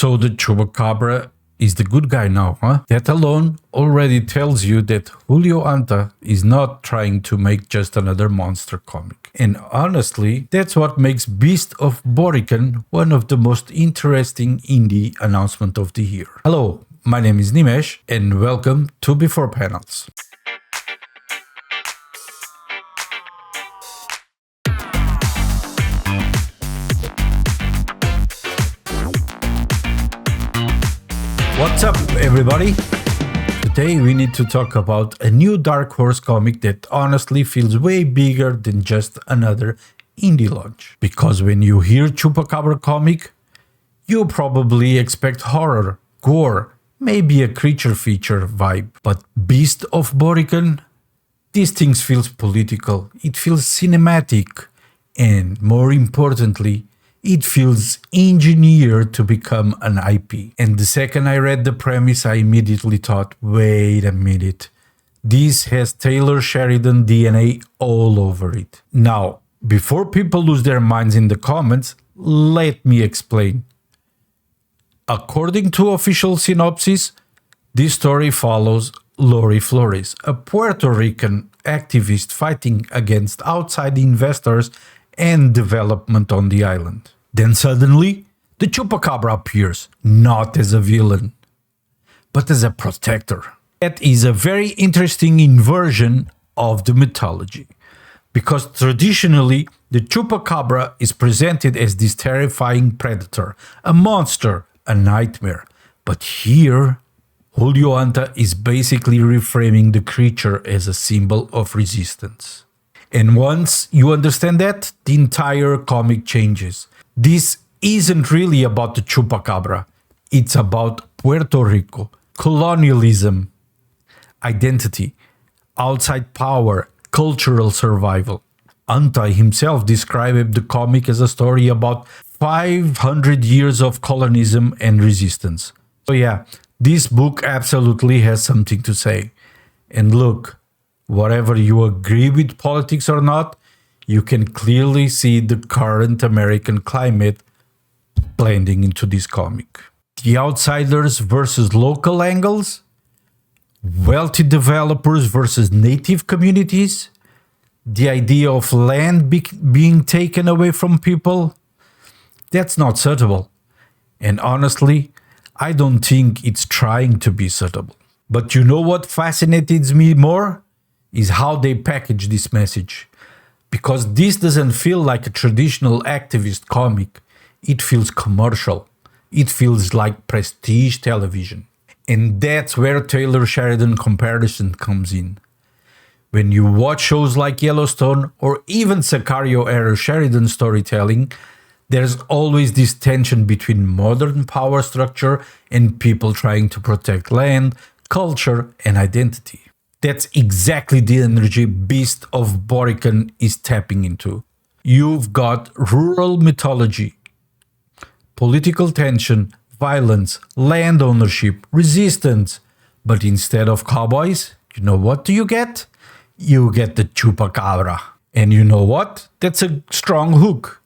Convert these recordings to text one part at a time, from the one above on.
So the Chupacabra is the good guy now, huh? That alone already tells you that Julio Anta is not trying to make just another monster comic. And honestly, that's what makes Beast of Borikén one of the most interesting indie announcements of the year. Hello, my name is Nimesh and welcome to Before Panels. What's up, everybody? Today we need to talk about a new Dark Horse comic that honestly feels way bigger than just another indie launch. Because when you hear Chupacabra comic, you probably expect horror, gore, maybe a creature feature vibe. But Beast of Borikén, these things feels political, it feels cinematic, and more importantly, it feels engineered to become an IP. And the second I read the premise, I immediately thought, wait a minute, this has Taylor Sheridan DNA all over it. Now, before people lose their minds in the comments, let me explain. According to official synopsis, this story follows Lori Flores, a Puerto Rican activist fighting against outside investors and development on the island. Then suddenly, the Chupacabra appears, not as a villain, but as a protector. That is a very interesting inversion of the mythology, because traditionally, the Chupacabra is presented as this terrifying predator, a monster, a nightmare. But here, Julio Anta is basically reframing the creature as a symbol of resistance. And once you understand that, the entire comic changes. This isn't really about the Chupacabra. It's about Puerto Rico, colonialism, identity, outside power, cultural survival. Anta himself described the comic as a story about 500 years of colonialism and resistance. So yeah, this book absolutely has something to say. And look, whatever you agree with politics or not, you can clearly see the current American climate blending into this comic. The outsiders versus local angles, wealthy developers versus native communities, the idea of land being taken away from people, that's not subtle. And honestly, I don't think it's trying to be subtle. But you know what fascinates me more? Is how they package this message. Because this doesn't feel like a traditional activist comic. It feels commercial. It feels like prestige television. And that's where Taylor Sheridan comparison comes in. When you watch shows like Yellowstone or even Sicario era Sheridan storytelling, there's always this tension between modern power structure and people trying to protect land, culture, and identity. That's exactly the energy Beast of Borikén is tapping into. You've got rural mythology, political tension, violence, land ownership, resistance. But instead of cowboys, you know what do you get? You get the Chupacabra. And you know what? That's a strong hook.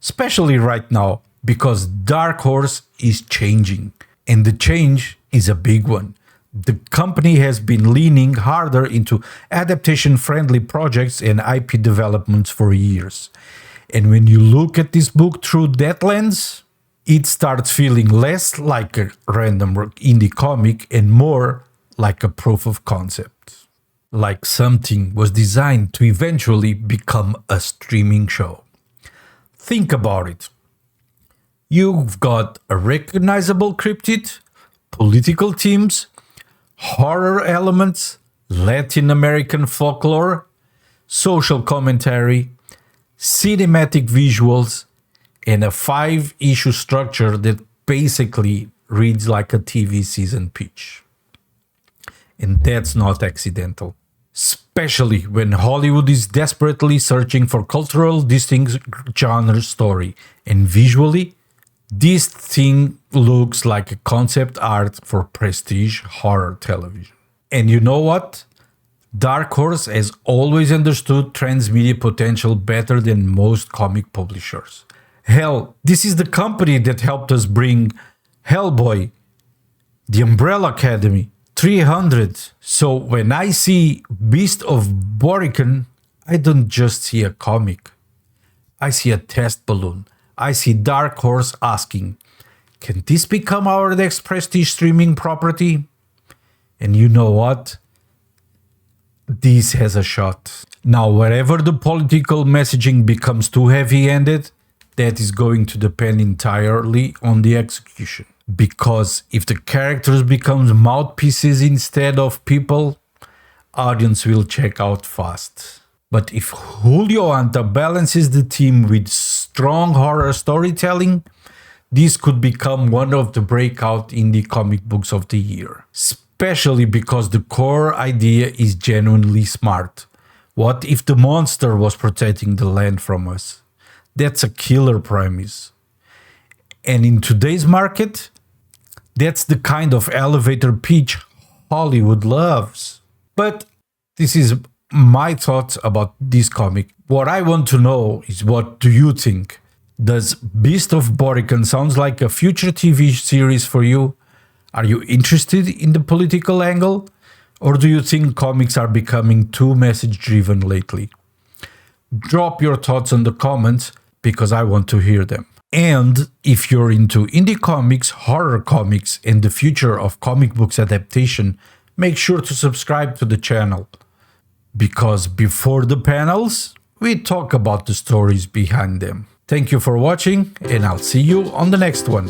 Especially right now, because Dark Horse is changing. And the change is a big one. The company has been leaning harder into adaptation-friendly projects and IP developments for years. And when you look at this book through that lens, it starts feeling less like a random indie comic and more like a proof of concept. Like something was designed to eventually become a streaming show. Think about it. You've got a recognizable cryptid, political themes, horror elements, Latin American folklore, social commentary, cinematic visuals, and a 5-issue structure that basically reads like a TV season pitch. And that's not accidental. Especially when Hollywood is desperately searching for cultural distinct genre story. And visually, this thing looks like a concept art for prestige horror television. And you know what? Dark Horse has always understood transmedia potential better than most comic publishers. Hell, this is the company that helped us bring Hellboy, The Umbrella Academy, 300. So when I see Beast of Borikén, I don't just see a comic. I see a test balloon. I see Dark Horse asking, can this become our next prestige streaming property? And you know what? This has a shot. Now, wherever the political messaging becomes too heavy-handed, that is going to depend entirely on the execution. Because if the characters become mouthpieces instead of people, audience will check out fast. But if Julio Anta balances the theme with strong horror storytelling, this could become one of the breakout indie comic books of the year. Especially because the core idea is genuinely smart. What if the monster was protecting the land from us? That's a killer premise. And in today's market, that's the kind of elevator pitch Hollywood loves. But this is my thoughts about this comic. What I want to know is, what do you think? Does Beast of Borikén sounds like a future TV series for you? Are you interested in the political angle? Or do you think comics are becoming too message-driven lately? Drop your thoughts in the comments, because I want to hear them. And if you're into indie comics, horror comics, and the future of comic books adaptation, make sure to subscribe to the channel. Because before the panels, we talk about the stories behind them. Thank you for watching, and I'll see you on the next one.